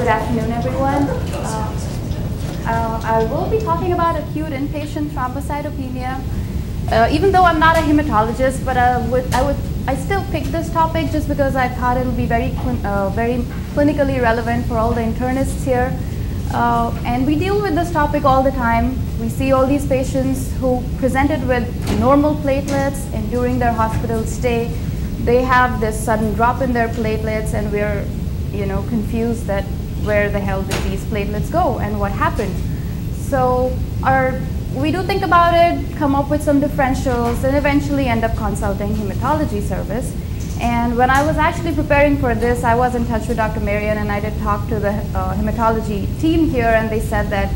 afternoon, everyone. I will be talking about acute inpatient thrombocytopenia. Even though I'm not a hematologist, but I still picked this topic just because I thought it would be very clinically relevant for all the internists here. And we deal with this topic all the time. We see all these patients who presented with normal platelets, and during their hospital stay, they have this sudden drop in their platelets, and we're confused that where the hell did these platelets go and what happened. So we do think about it, come up with some differentials, and eventually end up consulting hematology service. And when I was actually preparing for this, I was in touch with Dr. Marian, and I did talk to the hematology team here, and they said that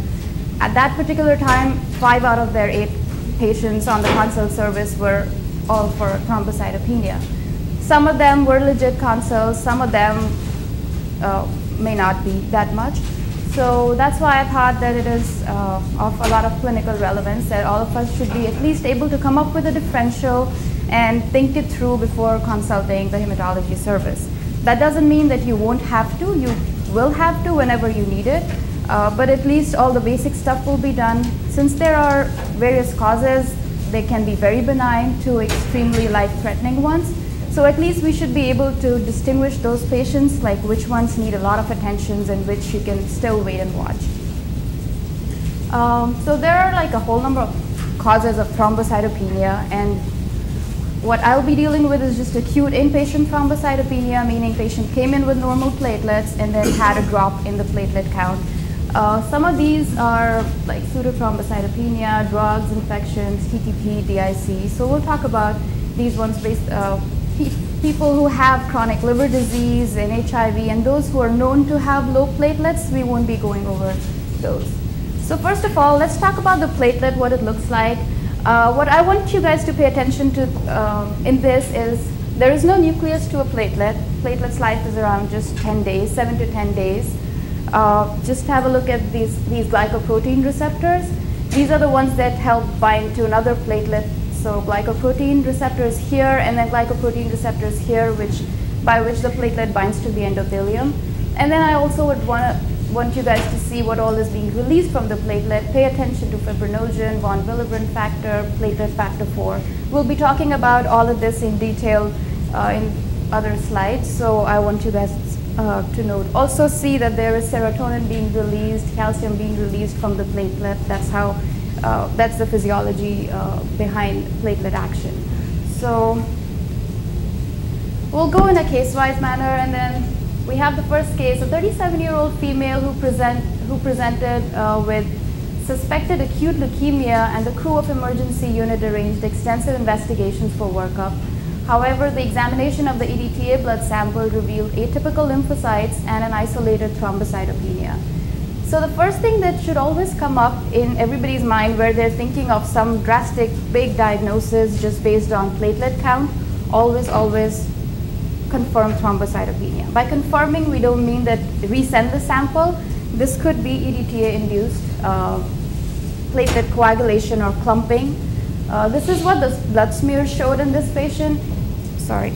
at that particular time, 5 out of their 8 patients on the consult service were all for thrombocytopenia. Some of them were legit consults, some of them may not be that much. So that's why I thought that it is of a lot of clinical relevance that all of us should be at least able to come up with a differential and think it through before consulting the hematology service. That doesn't mean that you won't have to. You will have to whenever you need it, but at least all the basic stuff will be done. Since there are various causes, they can be very benign to extremely life-threatening ones. So at least we should be able to distinguish those patients, like which ones need a lot of attention and which you can still wait and watch. So there are like a whole number of causes of thrombocytopenia, and what I'll be dealing with is just acute inpatient thrombocytopenia, meaning patient came in with normal platelets and then had a drop in the platelet count. Some of these are like pseudothrombocytopenia, drugs, infections, TTP, DIC. So we'll talk about these ones based people who have chronic liver disease and HIV, and those who are known to have low platelets, we won't be going over those. So first of all, let's talk about the platelet, what it looks like. What I want you guys to pay attention to in this is there is no nucleus to a platelet. Platelet's life is around just 10 days, 7 to 10 days. Just have a look at these glycoprotein receptors. These are the ones that help bind to another platelet. So glycoprotein receptors here, and then glycoprotein receptors here, by which the platelet binds to the endothelium. And then I also would want you guys to see what all is being released from the platelet. Pay attention to fibrinogen, von Willebrand factor, platelet factor 4. We'll be talking about all of this in detail in other slides, so I want you guys to note. Also see that there is serotonin being released, calcium being released from the platelet. That's the physiology behind platelet action. So we'll go in a case-wise manner, and then we have the first case, a 37-year-old female who presented with suspected acute leukemia, and the crew of emergency unit arranged extensive investigations for workup. However, the examination of the EDTA blood sample revealed atypical lymphocytes and an isolated thrombocytopenia. So the first thing that should always come up in everybody's mind where they're thinking of some drastic big diagnosis just based on platelet count, always confirm thrombocytopenia. By confirming, we don't mean that resend the sample. This could be EDTA-induced platelet coagulation or clumping. This is what the blood smear showed in this patient. Sorry.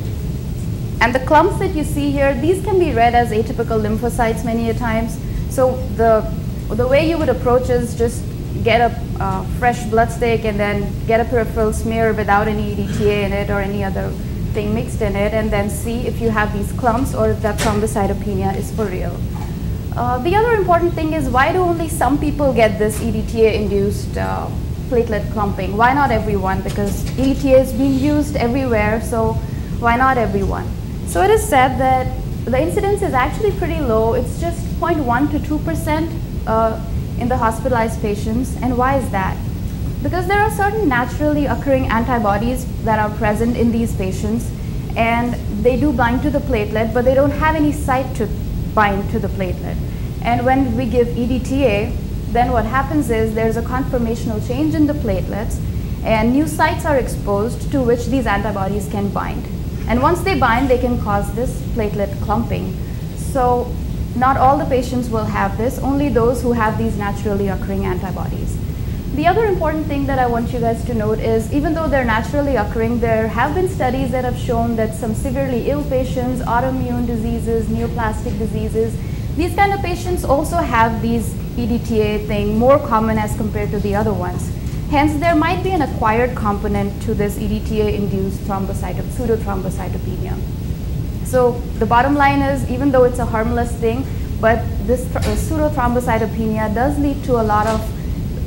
And the clumps that you see here, these can be read as atypical lymphocytes many a times. So the way you would approach is just get a fresh blood stick and then get a peripheral smear without any EDTA in it or any other thing mixed in it, and then see if you have these clumps or if that thrombocytopenia is for real. The other important thing is, why do only some people get this EDTA-induced platelet clumping? Why not everyone? Because EDTA is being used everywhere, so why not everyone? So it is said that the incidence is actually pretty low. It's just 0.1 to 2% in the hospitalized patients. And why is that? Because there are certain naturally occurring antibodies that are present in these patients, and they do bind to the platelet, but they don't have any site to bind to the platelet. And when we give EDTA, then what happens is there's a conformational change in the platelets, and new sites are exposed to which these antibodies can bind. And once they bind, they can cause this platelet clumping. So not all the patients will have this, only those who have these naturally occurring antibodies. The other important thing that I want you guys to note is, even though they're naturally occurring, there have been studies that have shown that some severely ill patients, autoimmune diseases, neoplastic diseases, These kind of patients also have these EDTA thing more common as compared to the other ones. Hence, there might be an acquired component to this EDTA-induced pseudothrombocytopenia. So the bottom line is, even though it's a harmless thing, but this pseudothrombocytopenia does lead to a lot of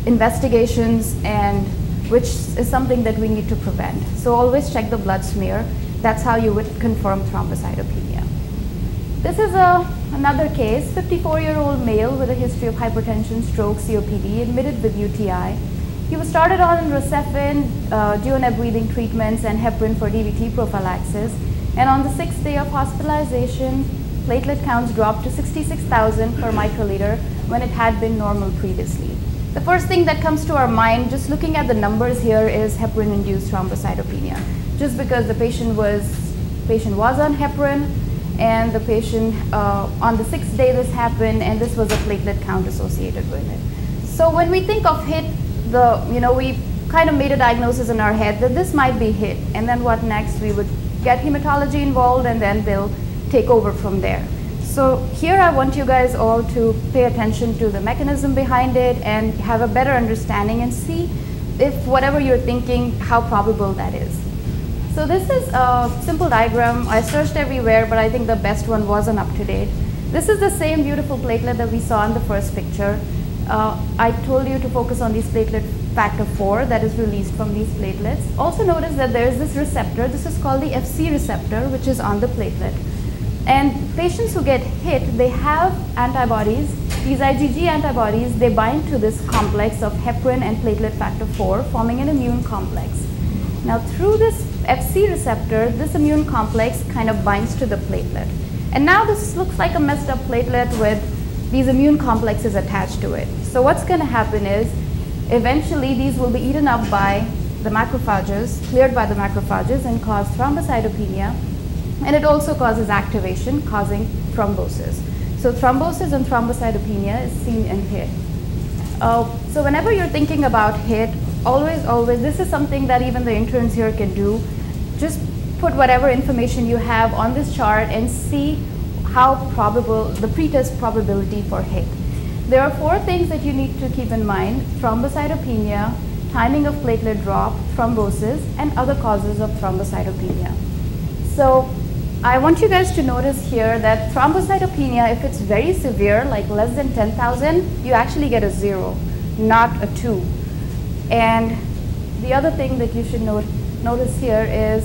investigations, and which is something that we need to prevent. So always check the blood smear. That's how you would confirm thrombocytopenia. This is another case, 54-year-old male with a history of hypertension, stroke, COPD, admitted with UTI. He was started on Rocephin, duodenal breathing treatments, and heparin for DVT prophylaxis. And on the 6th day of hospitalization, platelet counts dropped to 66,000 per microliter when it had been normal previously. The first thing that comes to our mind, just looking at the numbers here, is heparin-induced thrombocytopenia. Just because the patient was on heparin, and the patient, on the 6th day this happened, and this was a platelet count associated with it. So when we think of HIT, we kind of made a diagnosis in our head that this might be HIT, and then what next? We would get hematology involved, and then they'll take over from there. So here I want you guys all to pay attention to the mechanism behind it and have a better understanding and see if whatever you're thinking, how probable that is. So this is a simple diagram. I searched everywhere, but I think the best one wasn't up to date. This is the same beautiful platelet that we saw in the first picture. I told you to focus on these platelet factor 4 that is released from these platelets. Also notice that there is this receptor. This is called the FC receptor, which is on the platelet. And patients who get HIT, they have antibodies. These IgG antibodies, they bind to this complex of heparin and platelet factor 4, forming an immune complex. Now through this FC receptor, this immune complex kind of binds to the platelet. And now this looks like a messed up platelet with these immune complexes attached to it. So what's going to happen is, eventually these will be eaten up by the macrophages, cleared by the macrophages, and cause thrombocytopenia. And it also causes activation, causing thrombosis. So thrombosis and thrombocytopenia is seen in HIT. So whenever you're thinking about HIT, always, this is something that even the interns here can do. Just put whatever information you have on this chart and see how probable, the pretest probability for HIT. There are 4 things that you need to keep in mind: thrombocytopenia, timing of platelet drop, thrombosis, and other causes of thrombocytopenia. So I want you guys to notice here that thrombocytopenia, if it's very severe, like less than 10,000, you actually get a 0, not a 2. And the other thing that you should notice here is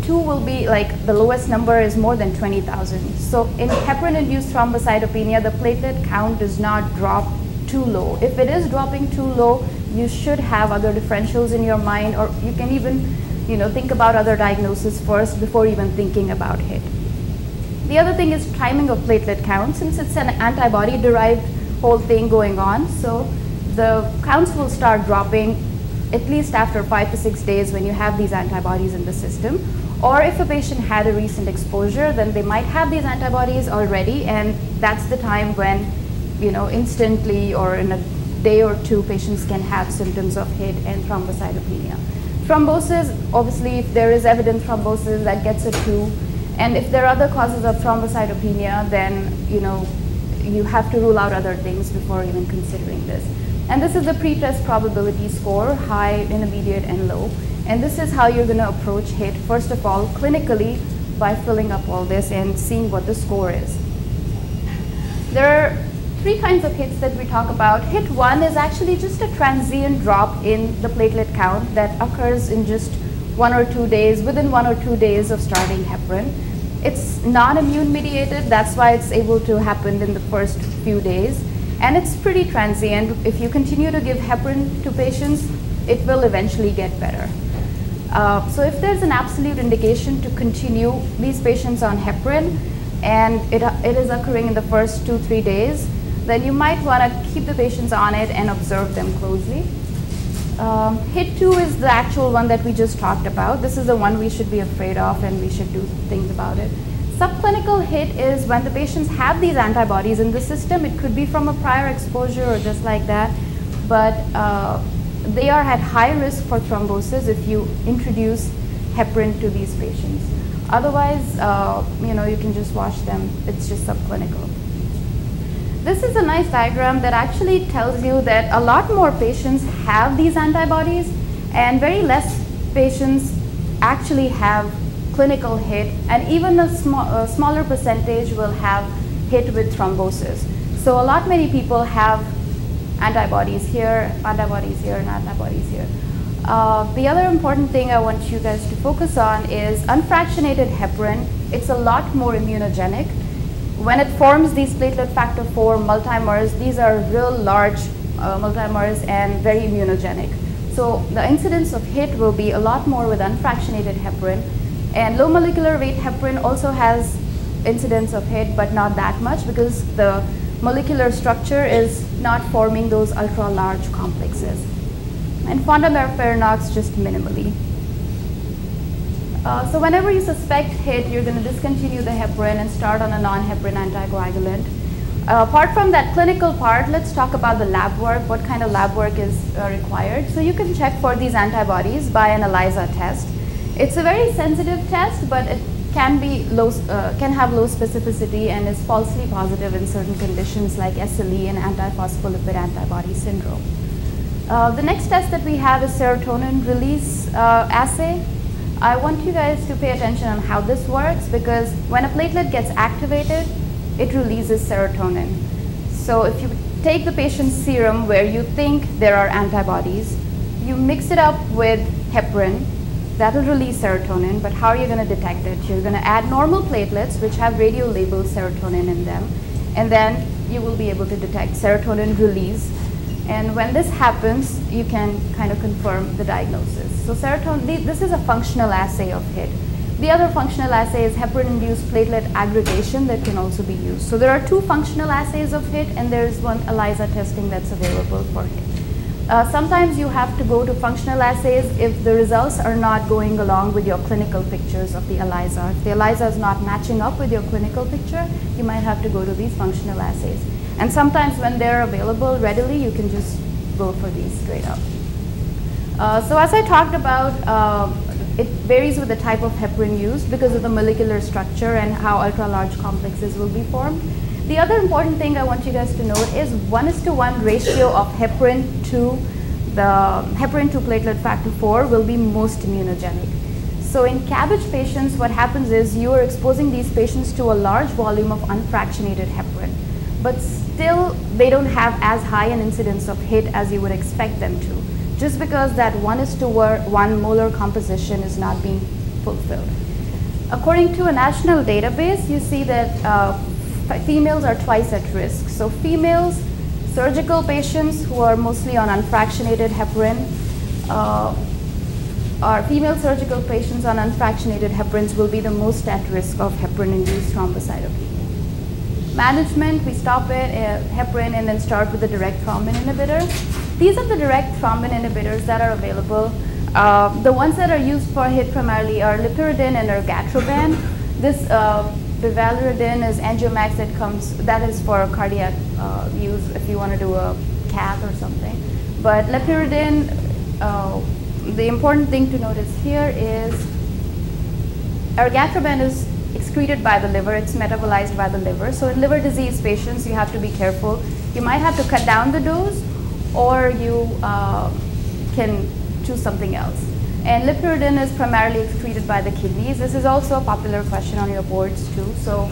2 will be like the lowest number is more than 20,000. So in heparin-induced thrombocytopenia, the platelet count does not drop too low. If it is dropping too low, you should have other differentials in your mind, or you can even think about other diagnoses first before even thinking about HIT. The other thing is timing of platelet count, since it's an antibody-derived whole thing going on. So the counts will start dropping at least after 5 to 6 days when you have these antibodies in the system. Or if a patient had a recent exposure, then they might have these antibodies already, and that's the time when, instantly or in a day or 2, patients can have symptoms of HIT and thrombocytopenia. Thrombosis, obviously, if there is evident thrombosis, that gets a 2. And if there are other causes of thrombocytopenia, then, you have to rule out other things before even considering this. And this is the pretest probability score: high, intermediate, and low. And this is how you're going to approach HIT, first of all, clinically, by filling up all this and seeing what the score is. There are 3 kinds of HITs that we talk about. HIT 1 is actually just a transient drop in the platelet count that occurs in just 1 or 2 days, within 1 or 2 days of starting heparin. It's non-immune mediated, that's why it's able to happen in the first few days. And it's pretty transient. If you continue to give heparin to patients, it will eventually get better. So if there's an absolute indication to continue these patients on heparin, and it is occurring in the first 2-3 days, then you might want to keep the patients on it and observe them closely. HIT 2 is the actual one that we just talked about. This is the one we should be afraid of, and we should do things about it. Subclinical HIT is when the patients have these antibodies in the system. It could be from a prior exposure or just like that, but they are at high risk for thrombosis if you introduce heparin to these patients. Otherwise, you can just wash them. It's just subclinical. This is a nice diagram that actually tells you that a lot more patients have these antibodies and very less patients actually have clinical HIT, and even a smaller percentage will have HIT with thrombosis. So a lot many people have antibodies here, and antibodies here. The other important thing I want you guys to focus on is unfractionated heparin. It's a lot more immunogenic. When it forms these platelet factor 4 multimers, these are real large multimers and very immunogenic. So the incidence of HIT will be a lot more with unfractionated heparin. And low molecular weight heparin also has incidence of HIT, but not that much because the molecular structure is not forming those ultra large complexes. And fondaparinux just minimally. So whenever you suspect HIT, you're going to discontinue the heparin and start on a non-heparin anticoagulant. Apart from that clinical part, let's talk about the lab work, what kind of lab work is required. So you can check for these antibodies by an ELISA test. It's a very sensitive test, but it can have low specificity and is falsely positive in certain conditions like SLE and antiphospholipid antibody syndrome. The next test that we have is serotonin release assay. I want you guys to pay attention on how this works, because when a platelet gets activated, it releases serotonin. So if you take the patient's serum where you think there are antibodies, you mix it up with heparin, that will release serotonin, but how are you going to detect it? You're going to add normal platelets which have radio-labeled serotonin in them, and then you will be able to detect serotonin release. And when this happens, you can kind of confirm the diagnosis. So serotonin, this is a functional assay of HIT. The other functional assay is heparin-induced platelet aggregation that can also be used. So there are two functional assays of HIT, and there's one ELISA testing that's available for HIT. Sometimes you have to go to functional assays if the results are not going along with your clinical pictures of the ELISA. If the ELISA is not matching up with your clinical picture, you might have to go to these functional assays. And sometimes when they're available readily, you can just go for these straight up. So as I talked about, it varies with the type of heparin used because of the molecular structure and how ultra-large complexes will be formed. The other important thing I want you guys to note is 1:1 ratio of heparin to platelet factor 4 will be most immunogenic. So in cabbage patients, what happens is you are exposing these patients to a large volume of unfractionated heparin, but still they don't have as high an incidence of HIT as you would expect them to, just because that 1:1 molar composition is not being fulfilled. According to a national database, you see that females are twice at risk. So females, surgical patients who are mostly on unfractionated heparin, or female surgical patients on unfractionated heparins will be the most at risk of heparin-induced thrombocytopenia. Management, we stop it at heparin and then start with the direct thrombin inhibitor. These are the direct thrombin inhibitors that are available. The ones that are used for HIT primarily are lipiridin and ergatroban. This bivalirudin is Angiomax that is for cardiac use if you want to do a cath or something. But lipiridin, the important thing to notice here is ergatroban is excreted by the liver, it's metabolized by the liver. So in liver disease patients, you have to be careful. You might have to cut down the dose, or you can choose something else. And lipiridin is primarily excreted by the kidneys. This is also a popular question on your boards too. So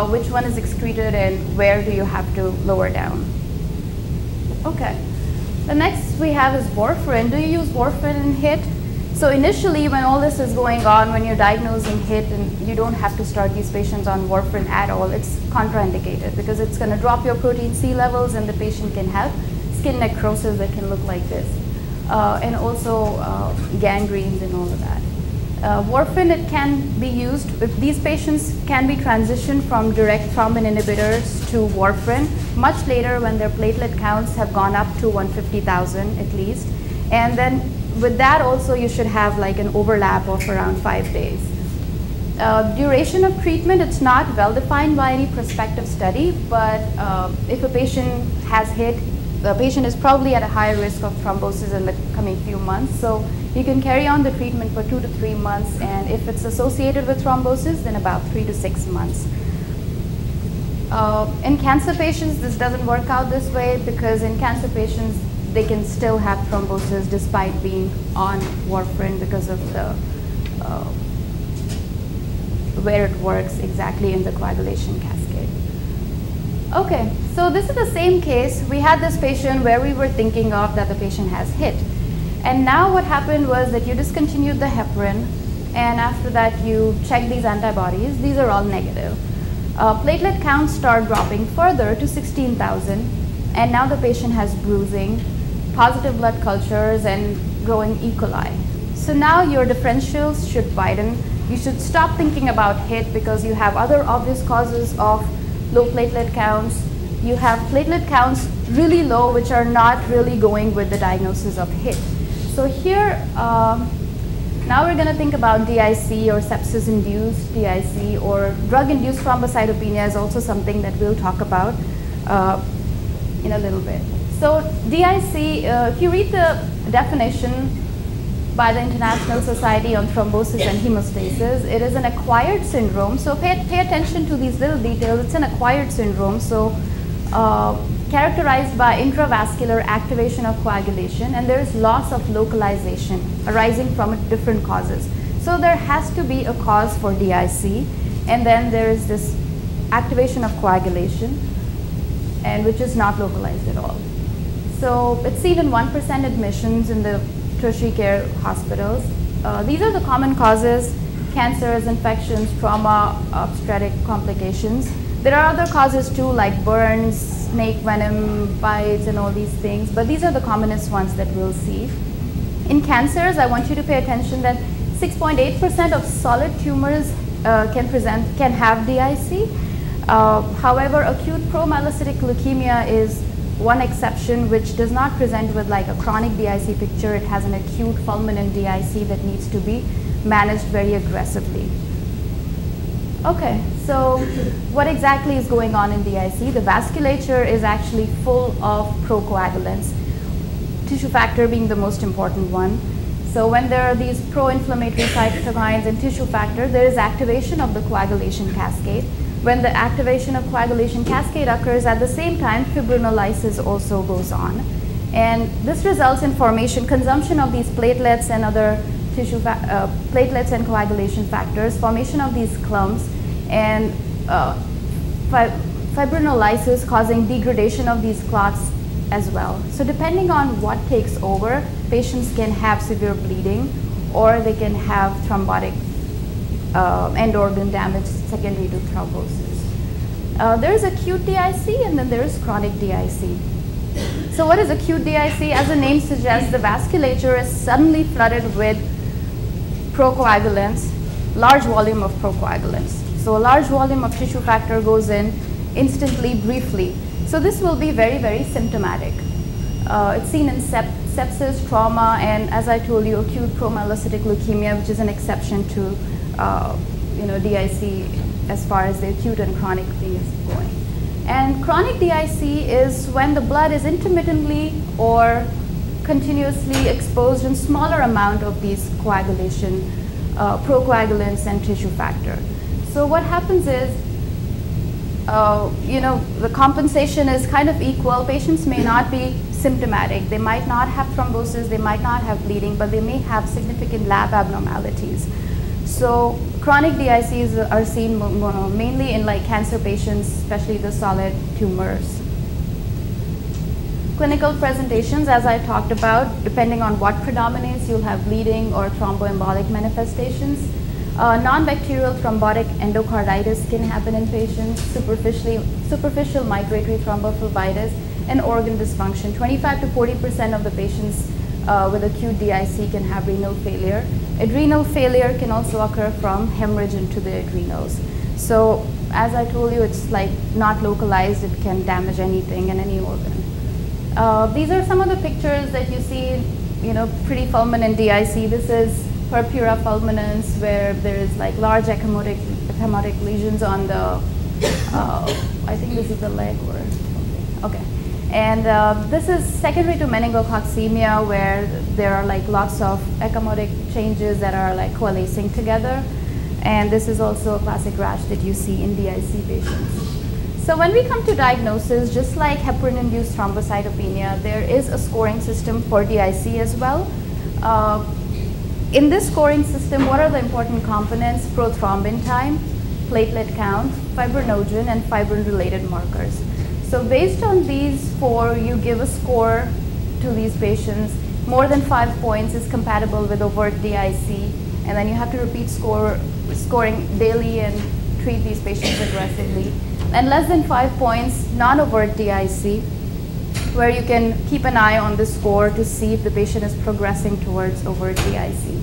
which one is excreted and where do you have to lower down? Okay. The next we have is warfarin. Do you use warfarin in HIT? So initially when all this is going on, when you're diagnosing HIT and you don't have to start these patients on warfarin at all, it's contraindicated because it's going to drop your protein C levels and the patient can have skin necrosis that can look like this. And also gangrenes and all of that. Warfarin, it can be used if these patients can be transitioned from direct thrombin inhibitors to warfarin much later when their platelet counts have gone up to 150,000 at least. And then with that also you should have like an overlap of around 5 days. Duration of treatment, it's not well defined by any prospective study, but if a patient has HIT, the patient is probably at a higher risk of thrombosis in the coming few months. So you can carry on the treatment for 2 to 3 months, and if it's associated with thrombosis, then about 3 to 6 months. In cancer patients, this doesn't work out this way because in cancer patients, they can still have thrombosis despite being on warfarin because of the where it works exactly in the coagulation cascade. Okay, so this is the same case. We had this patient where we were thinking of that the patient has HIT. And now what happened was that you discontinued the heparin, and after that you check these antibodies. These are all negative. Platelet counts start dropping further to 16,000, and now the patient has bruising, positive blood cultures, and growing E. coli. So now your differentials should widen. You should stop thinking about HIT because you have other obvious causes of low platelet counts. You have platelet counts really low, which are not really going with the diagnosis of HIT. So here, now we're going to think about DIC or sepsis-induced DIC, or drug-induced thrombocytopenia is also something that we'll talk about in a little bit. So DIC, if you read the definition by the International Society on Thrombosis and Hemostasis, it is an acquired syndrome. So pay attention to these little details. It's an acquired syndrome. So characterized by intravascular activation of coagulation, and there is loss of localization arising from different causes. So there has to be a cause for DIC, and then there is this activation of coagulation, and which is not localized at all. So it's seen in 1% admissions in the tertiary care hospitals. These are the common causes: cancers, infections, trauma, obstetric complications. There are other causes too, like burns, snake venom, bites, and all these things, but these are the commonest ones that we'll see. In cancers, I want you to pay attention that 6.8% of solid tumors can have DIC. However, acute promyelocytic leukemia is one exception, which does not present with like a chronic DIC picture. It has an acute fulminant DIC that needs to be managed very aggressively. Okay, so what exactly is going on in DIC? The vasculature is actually full of procoagulants, tissue factor being the most important one. So when there are these pro-inflammatory cytokines and tissue factor, there is activation of the coagulation cascade. When the activation of coagulation cascade occurs, at the same time, fibrinolysis also goes on. And this results in consumption of these platelets and other tissue platelets and coagulation factors, formation of these clumps, and fibrinolysis causing degradation of these clots as well. So depending on what takes over, patients can have severe bleeding, or they can have thrombotic end organ damage secondary to thrombosis. There is acute DIC, and then there is chronic DIC. So what is acute DIC? As the name suggests, the vasculature is suddenly flooded with procoagulants, large volume of procoagulants. So a large volume of tissue factor goes in instantly, briefly. So this will be very, very symptomatic. It's seen in sepsis, trauma, and as I told you, acute promyelocytic leukemia, which is an exception to DIC as far as the acute and chronic thing is going. And chronic DIC is when the blood is intermittently or continuously exposed in smaller amount of these coagulation, procoagulants and tissue factor. So what happens is, the compensation is kind of equal. Patients may not be symptomatic. They might not have thrombosis, they might not have bleeding, but they may have significant lab abnormalities. So chronic DICs are seen mainly in like cancer patients, especially the solid tumors. Clinical presentations, as I talked about, depending on what predominates, you'll have bleeding or thromboembolic manifestations. Non-bacterial thrombotic endocarditis can happen in patients, superficial migratory thrombophlebitis, and organ dysfunction. 25 to 40% of the patients with acute DIC can have renal failure. Adrenal failure can also occur from hemorrhage into the adrenals. So as I told you, it's like not localized. It can damage anything and any organ. These are some of the pictures that you see, pretty fulminant DIC. This is purpura fulminans, where there is like large ecchymotic lesions on the, I think this is the leg or something. Okay. And this is secondary to meningococcemia, where there are like lots of ecchymotic changes that are like coalescing together. And this is also a classic rash that you see in DIC patients. So when we come to diagnosis, just like heparin-induced thrombocytopenia, there is a scoring system for DIC as well. In this scoring system, what are the important components? Prothrombin time, platelet count, fibrinogen, and fibrin-related markers. So based on these 4, you give a score to these patients. More than 5 points is compatible with overt DIC, and then you have to repeat scoring daily and treat these patients aggressively. And less than 5 points, non-overt DIC, where you can keep an eye on the score to see if the patient is progressing towards overt DIC.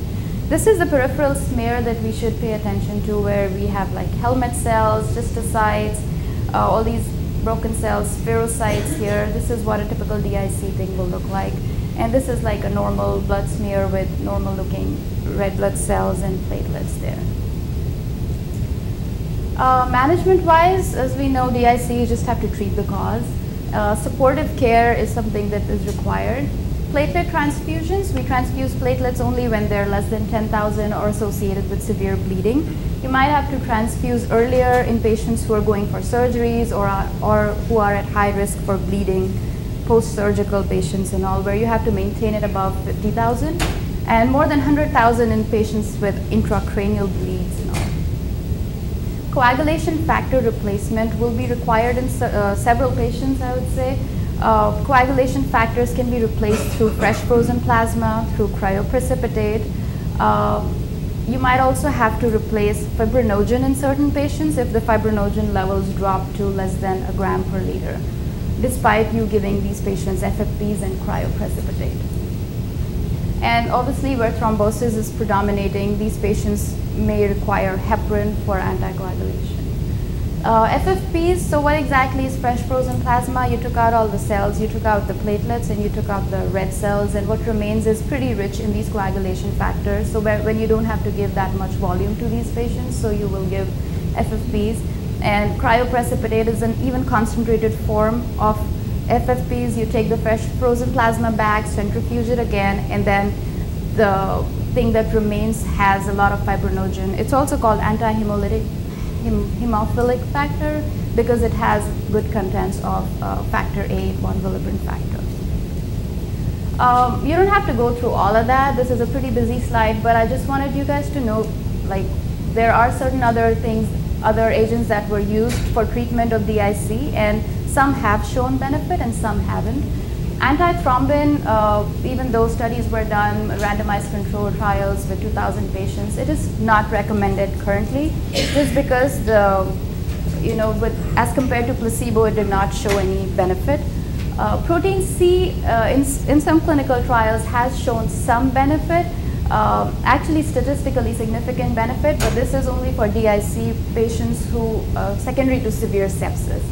This is the peripheral smear that we should pay attention to, where we have like helmet cells, schistocytes, all these broken cells, spherocytes here. This is what a typical DIC thing will look like. And this is like a normal blood smear with normal looking red blood cells and platelets there. Management-wise, as we know, DIC, you just have to treat the cause. Supportive care is something that is required. Platelet transfusions, we transfuse platelets only when they're less than 10,000 or associated with severe bleeding. You might have to transfuse earlier in patients who are going for surgeries or who are at high risk for bleeding, post-surgical patients and all, where you have to maintain it above 50,000, and more than 100,000 in patients with intracranial bleeds and all. Coagulation factor replacement will be required in several patients, I would say. Coagulation factors can be replaced through fresh frozen plasma, through cryoprecipitate. You might also have to replace fibrinogen in certain patients if the fibrinogen levels drop to less than a gram per liter, despite you giving these patients FFPs and cryoprecipitate. And obviously, where thrombosis is predominating, these patients may require heparin for anticoagulation. FFPs, so what exactly is fresh frozen plasma? You took out all the cells, you took out the platelets, and you took out the red cells, and what remains is pretty rich in these coagulation factors. So when you don't have to give that much volume to these patients, so you will give FFPs. And cryoprecipitate is an even concentrated form of FFPs. You take the fresh frozen plasma back, centrifuge it again, and then the thing that remains has a lot of fibrinogen. It's also called anti-hemolytic hemophilic factor because it has good contents of factor VIII, von Willebrand factor. You don't have to go through all of that. This is a pretty busy slide, but I just wanted you guys to know, like, there are certain other things, other agents that were used for treatment of DIC, and some have shown benefit and some haven't. Antithrombin, even though studies were done, randomized control trials with 2,000 patients, it is not recommended currently, just because as compared to placebo, it did not show any benefit. Protein C in some clinical trials has shown some benefit, actually statistically significant benefit, but this is only for DIC patients who secondary to severe sepsis.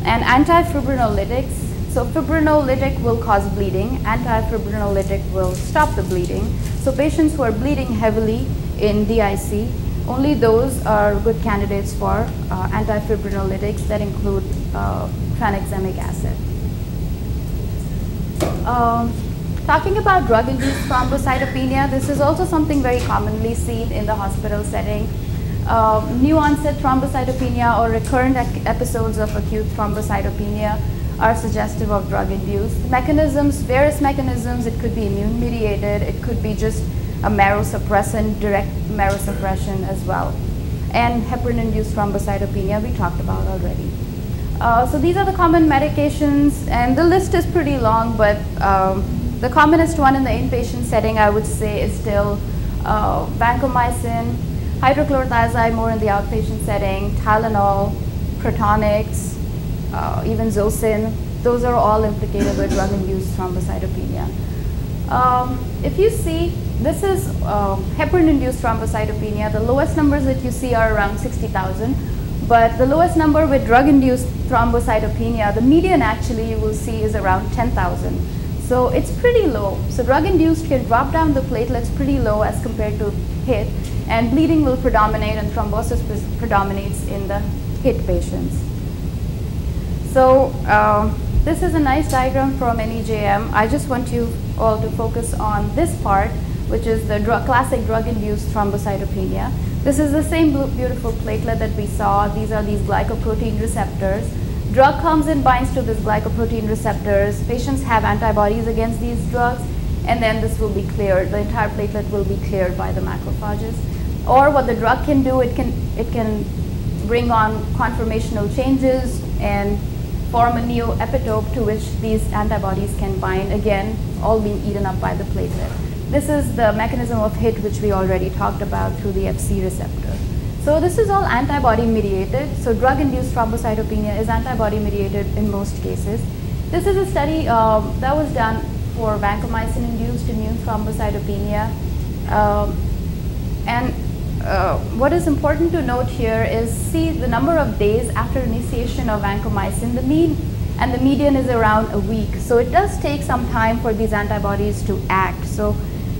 And antifibrinolytics, so fibrinolytic will cause bleeding, antifibrinolytic will stop the bleeding. So patients who are bleeding heavily in DIC, only those are good candidates for antifibrinolytics that include tranexamic acid. Talking about drug-induced thrombocytopenia, this is also something very commonly seen in the hospital setting. New onset thrombocytopenia or recurrent episodes of acute thrombocytopenia are suggestive of drug-induced. Mechanisms, various mechanisms, it could be immune-mediated, it could be just a marrow suppressant, direct marrow suppression as well. And heparin-induced thrombocytopenia we talked about already. So these are the common medications, and the list is pretty long, but the commonest one in the inpatient setting, I would say, is still vancomycin, hydrochlorothiazide more in the outpatient setting, Tylenol, Protonics, even Zosyn. Those are all implicated with drug-induced thrombocytopenia. If you see, this is heparin-induced thrombocytopenia. The lowest numbers that you see are around 60,000, but the lowest number with drug-induced thrombocytopenia, the median actually you will see is around 10,000. So it's pretty low. So drug-induced can drop down the platelets pretty low as compared to HIT, and bleeding will predominate and thrombosis predominates in the HIT patients. So this is a nice diagram from NEJM. I just want you all to focus on this part, which is the classic drug-induced thrombocytopenia. This is the same beautiful platelet that we saw. These are these glycoprotein receptors. Drug comes and binds to these glycoprotein receptors. Patients have antibodies against these drugs, and then this will be cleared. The entire platelet will be cleared by the macrophages. Or what the drug can do, it can bring on conformational changes and form a new epitope to which these antibodies can bind, again, all being eaten up by the platelet. This is the mechanism of hit, which we already talked about through the Fc receptor. So this is all antibody mediated. So drug-induced thrombocytopenia is antibody mediated in most cases. This is a study that was done for vancomycin-induced immune thrombocytopenia. What is important to note here is see the number of days after initiation of vancomycin. The mean and the median is around a week. So it does take some time for these antibodies to act. So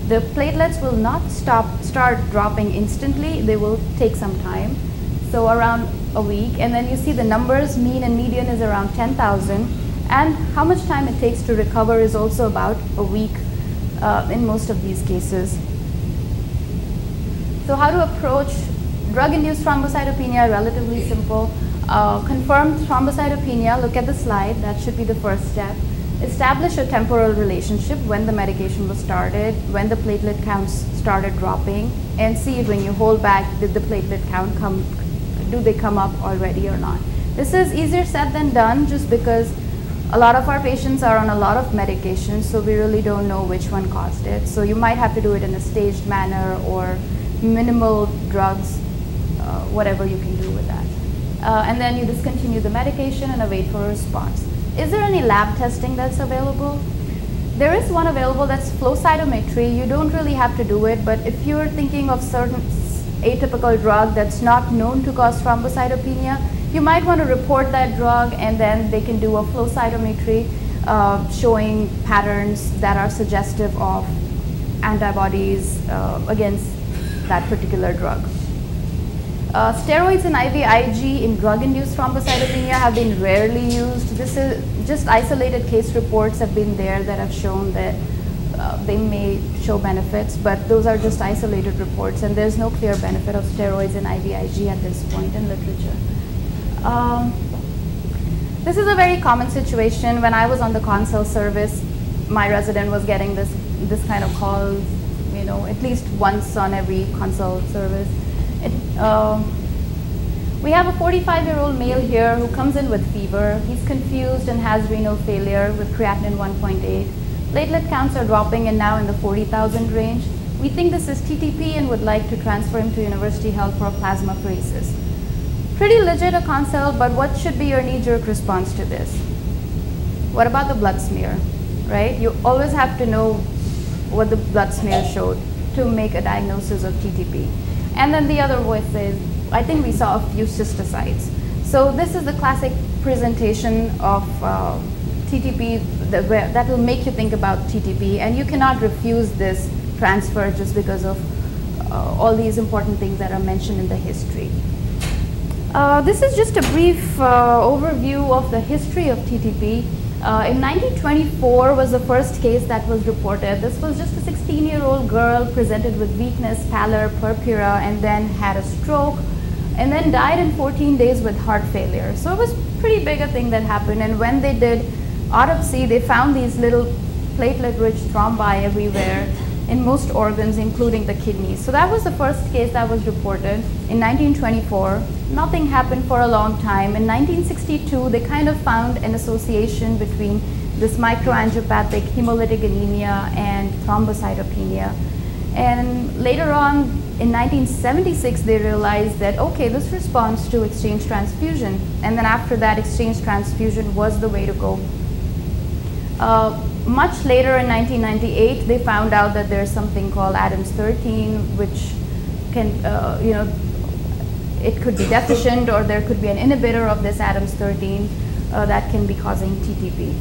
the platelets will not start dropping instantly. They will take some time. So around a week. And then you see the numbers, mean and median is around 10,000. And how much time it takes to recover is also about a week in most of these cases. So how to approach drug-induced thrombocytopenia? Relatively simple. Confirmed thrombocytopenia, look at the slide, that should be the first step. Establish a temporal relationship when the medication was started, when the platelet counts started dropping, and see if when you hold back, did the platelet count do they come up already or not. This is easier said than done just because a lot of our patients are on a lot of medications, so we really don't know which one caused it. So you might have to do it in a staged manner or minimal drugs, whatever you can do with that. And then you discontinue the medication and await for a response. Is there any lab testing that's available? There is one available, that's flow cytometry. You don't really have to do it, but if you're thinking of certain atypical drug that's not known to cause thrombocytopenia, you might want to report that drug, and then they can do a flow cytometry showing patterns that are suggestive of antibodies against that particular drug. Steroids and IVIG in drug-induced thrombocytopenia have been rarely used. This is just isolated case reports have been there that have shown that they may show benefits, but those are just isolated reports, and there's no clear benefit of steroids and IVIG at this point in literature. This is a very common situation. When I was on the consult service, my resident was getting this kind of calls, you know, at least once on every consult service. We have a 45-year-old male here who comes in with fever. He's confused and has renal failure with creatinine 1.8. Platelet counts are dropping and now in the 40,000 range. We think this is TTP and would like to transfer him to University Health for plasmapheresis. Pretty legit a consult, but what should be your knee-jerk response to this? What about the blood smear, right? You always have to know what the blood smear showed to make a diagnosis of TTP. And then the other voice says, I think we saw a few cystocytes. So this is the classic presentation of TTP that will make you think about TTP, and you cannot refuse this transfer just because of all these important things that are mentioned in the history. This is just a brief overview of the history of TTP. In 1924 was the first case that was reported. This was just a 16-year-old girl presented with weakness, pallor, purpura, and then had a stroke, and then died in 14 days with heart failure. So it was pretty big a thing that happened, and when they did autopsy, they found these little platelet-rich thrombi everywhere in most organs, including the kidneys. So that was the first case that was reported in 1924. Nothing happened for a long time. In 1962, they kind of found an association between this microangiopathic hemolytic anemia and thrombocytopenia. And later on, in 1976, they realized that, okay, this responds to exchange transfusion. And then after that, exchange transfusion was the way to go. Much later in 1998, they found out that there's something called Adams 13, which can, it could be deficient, or there could be an inhibitor of this Adams 13 that can be causing TTP.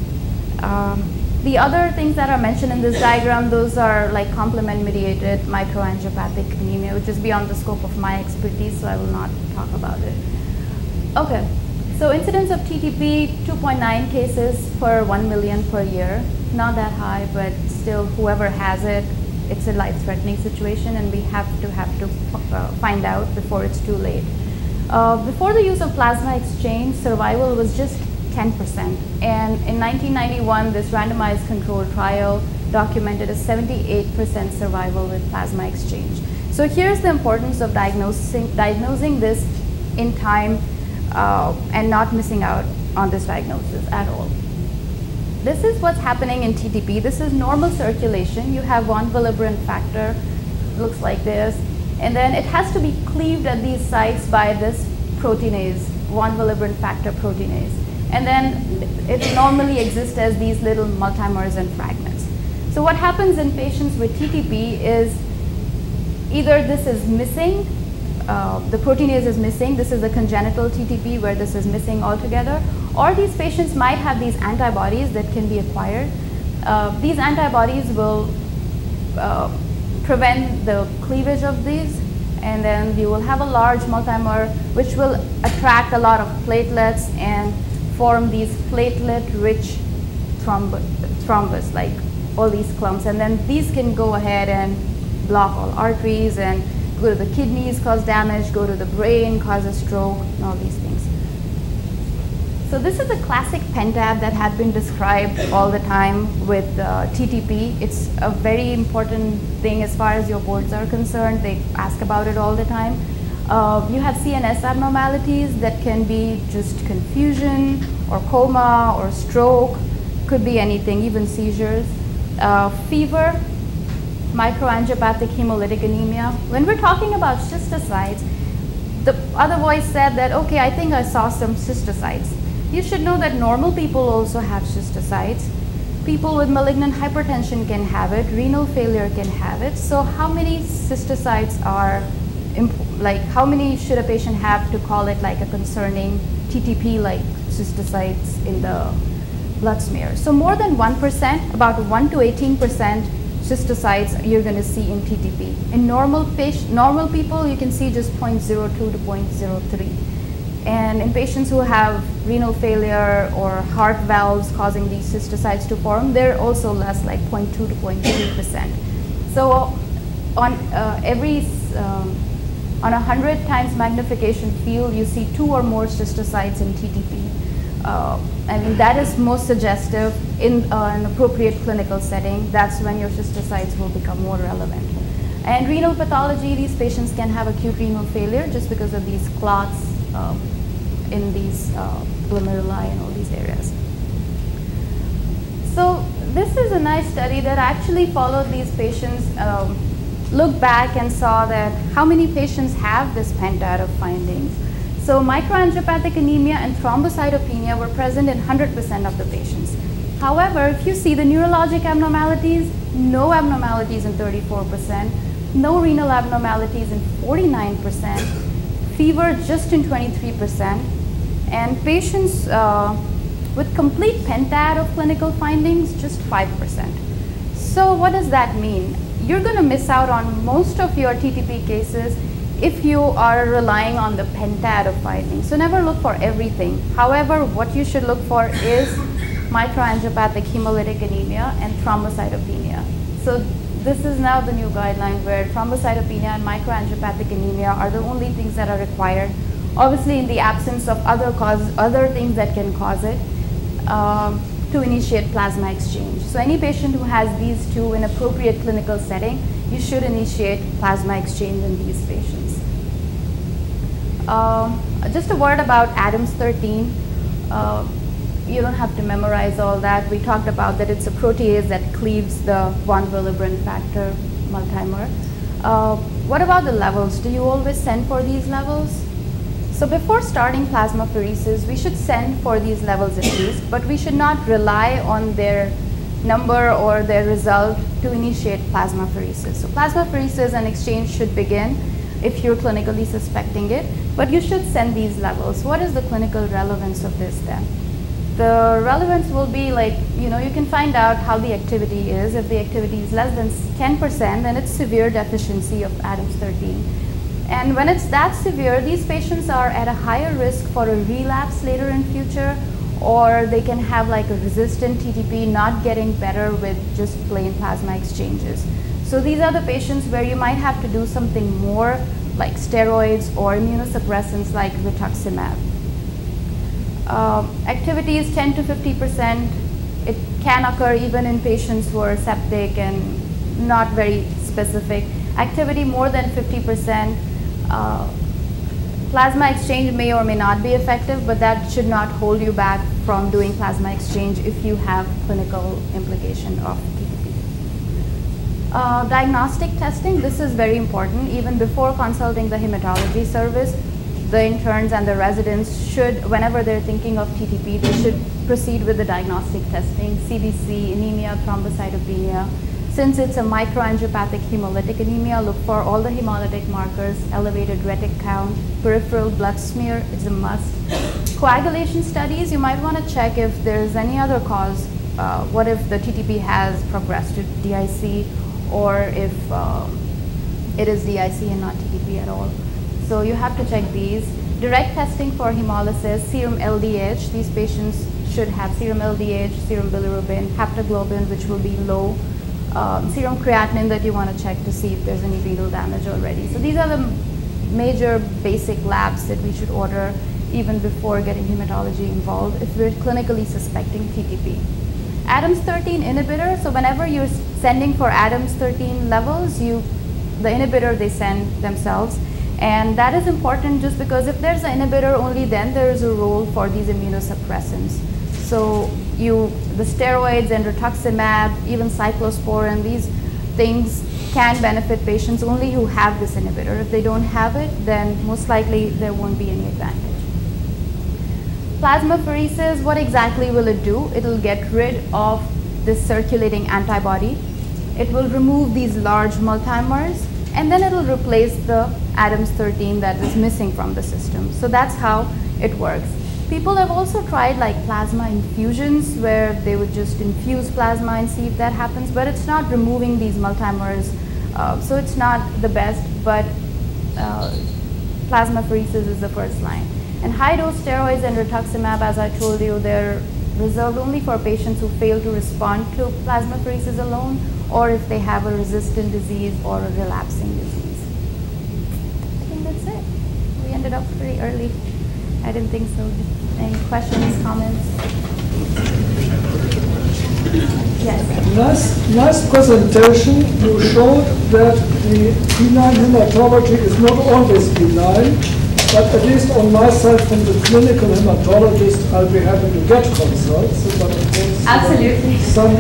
The other things that are mentioned in this diagram, those are like complement-mediated microangiopathic anemia, which is beyond the scope of my expertise, so I will not talk about it. Okay, so incidence of TTP, 2.9 cases per 1 million per year. Not that high, but still, whoever has it, it's a life-threatening situation, and we have to find out before it's too late. Before the use of plasma exchange, survival was just 10%. And in 1991, this randomized controlled trial documented a 78% survival with plasma exchange. So here's the importance of diagnosing this in time and not missing out on this diagnosis at all. This is what's happening in TTP. This is normal circulation. You have von Willebrand factor, looks like this, and then it has to be cleaved at these sites by this proteinase, von Willebrand factor proteinase. And then it normally exists as these little multimers and fragments. So what happens in patients with TTP is either this is missing, the proteinase is missing, this is a congenital TTP where this is missing altogether, or these patients might have these antibodies that can be acquired. These antibodies will prevent the cleavage of these, and then you will have a large multimer which will attract a lot of platelets and form these platelet-rich thrombus, like all these clumps, and then these can go ahead and block all arteries and go to the kidneys, cause damage, go to the brain, cause a stroke, and all these things. So this is a classic pentab that had been described all the time with TTP. It's a very important thing as far as your boards are concerned. They ask about it all the time. You have CNS abnormalities that can be just confusion or coma or stroke, could be anything, even seizures. Fever, microangiopathic hemolytic anemia. When we're talking about cystocytes, the other voice said that, okay, I think I saw some cystocytes. You should know that normal people also have cystocytes. People with malignant hypertension can have it, renal failure can have it. So how many cystocytes are, like how many should a patient have to call it like a concerning TTP-like cystocytes in the blood smear? So more than 1%, about 1 to 18% cystocytes you're going to see in TTP. In normal people, you can see just 0.02 to 0.03. And in patients who have renal failure or heart valves causing these cystocytes to form, they're also less, like 0.2 to 0.3%. So on on a 100 times magnification field, you see 2 or more cystocytes in TTP. And that is most suggestive in an appropriate clinical setting. That's when your cystocytes will become more relevant. And renal pathology, these patients can have acute renal failure just because of these clots in these glomeruli and all these areas. So this is a nice study that actually followed these patients, looked back and saw that how many patients have this pentad of findings. So microangiopathic anemia and thrombocytopenia were present in 100% of the patients. However, if you see the neurologic abnormalities, no abnormalities in 34%, no renal abnormalities in 49%, fever just in 23%, and patients with complete pentad of clinical findings, just 5%. So what does that mean? You're going to miss out on most of your TTP cases if you are relying on the pentad of findings. So never look for everything. However, what you should look for is microangiopathic hemolytic anemia and thrombocytopenia. So this is now the new guideline where thrombocytopenia and microangiopathic anemia are the only things that are required. Obviously, in the absence of other things that can cause it, to initiate plasma exchange. So any patient who has these two in appropriate clinical setting, you should initiate plasma exchange in these patients. Just a word about Adams 13. You don't have to memorize all that. We talked about that it's a protease that cleaves the von Willebrand factor multimer. What about the levels? Do you always send for these levels? So before starting plasmapheresis, we should send for these levels at least, but we should not rely on their number or their result to initiate plasmapheresis. So plasmapheresis and exchange should begin if you're clinically suspecting it, but you should send these levels. What is the clinical relevance of this then? The relevance will be like, you can find out how the activity is. If the activity is less than 10%, then it's severe deficiency of Adams 13. And when it's that severe, these patients are at a higher risk for a relapse later in future, or they can have like a resistant TTP not getting better with just plain plasma exchanges. So these are the patients where you might have to do something more like steroids or immunosuppressants like rituximab. Activity is 10 to 50%. It can occur even in patients who are septic and not very specific. Activity more than 50%. Plasma exchange may or may not be effective, but that should not hold you back from doing plasma exchange if you have clinical implication of TTP. Diagnostic testing, this is very important. Even before consulting the hematology service, the interns and the residents should, whenever they're thinking of TTP, they should proceed with the diagnostic testing, CBC, anemia, thrombocytopenia. Since it's a microangiopathic hemolytic anemia, look for all the hemolytic markers, elevated retic count, peripheral blood smear is a must. Coagulation studies, you might want to check if there's any other cause. What if the TTP has progressed to DIC, or if it is DIC and not TTP at all. So you have to check these. Direct testing for hemolysis, serum LDH. These patients should have serum LDH, serum bilirubin, haptoglobin, which will be low. Serum creatinine that you want to check to see if there's any renal damage already. So these are the major basic labs that we should order even before getting hematology involved if we're clinically suspecting TTP. ADAMS13 inhibitor, so whenever you're sending for ADAMS13 levels, the inhibitor they send themselves. And that is important just because if there's an inhibitor, only then there is a role for these immunosuppressants. So the steroids and rituximab, even cyclosporin, these things can benefit patients only who have this inhibitor. If they don't have it, then most likely there won't be any advantage. Plasmapheresis, what exactly will it do? It will get rid of this circulating antibody. It will remove these large multimers, and then it will replace the ADAMS13 that is missing from the system. So that's how it works. People have also tried like plasma infusions where they would just infuse plasma and see if that happens, but it's not removing these multimers, so it's not the best, but plasmapheresis is the first line. And high-dose steroids and rituximab, as I told you, they're reserved only for patients who fail to respond to plasmapheresis alone, or if they have a resistant disease or a relapsing disease. I think that's it. We ended up pretty early. I didn't think so. Any questions, comments? Yes. Nice presentation. You showed that the benign hematology is not always benign, but at least on my side, from the clinical hematologist, I'll be happy to get consults. But of course, absolutely. Some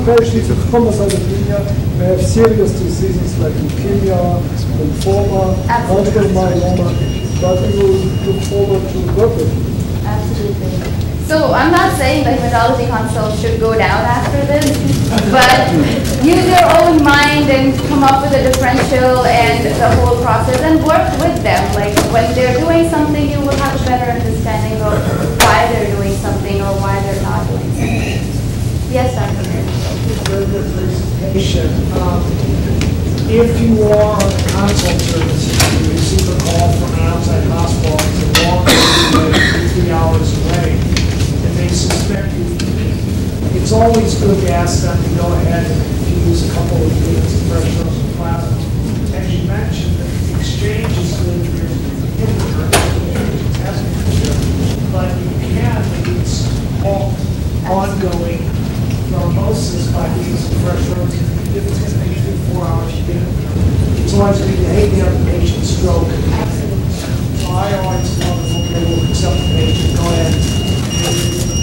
patients with thrombocytopenia may have serious diseases like leukemia, lymphoma, multiple myeloma, but we will look forward to work with you. Absolutely. So I'm not saying the hematology consult should go down after this, but use your own mind and come up with a differential and the whole process and work with them. Like when they're doing something, you will have a better understanding of why they're doing something or why they're not doing something. Yes, Dr. Very good presentation. If you are on the consult service, you receive a call from an outside hospital, it's a long way, 3 hours away, and they suspect you. It's always good to ask them to go ahead and infuse a couple of units of fresh frozen plasma. As you mentioned, the exchange is good for your inhibitor, but you can reduce all ongoing thrombosis by using fresh frozen. If it's going to take you 4 hours, you get it. It's always good to hate the other patient's stroke. So I always love it. Okay, we'll accept the patient. Go ahead.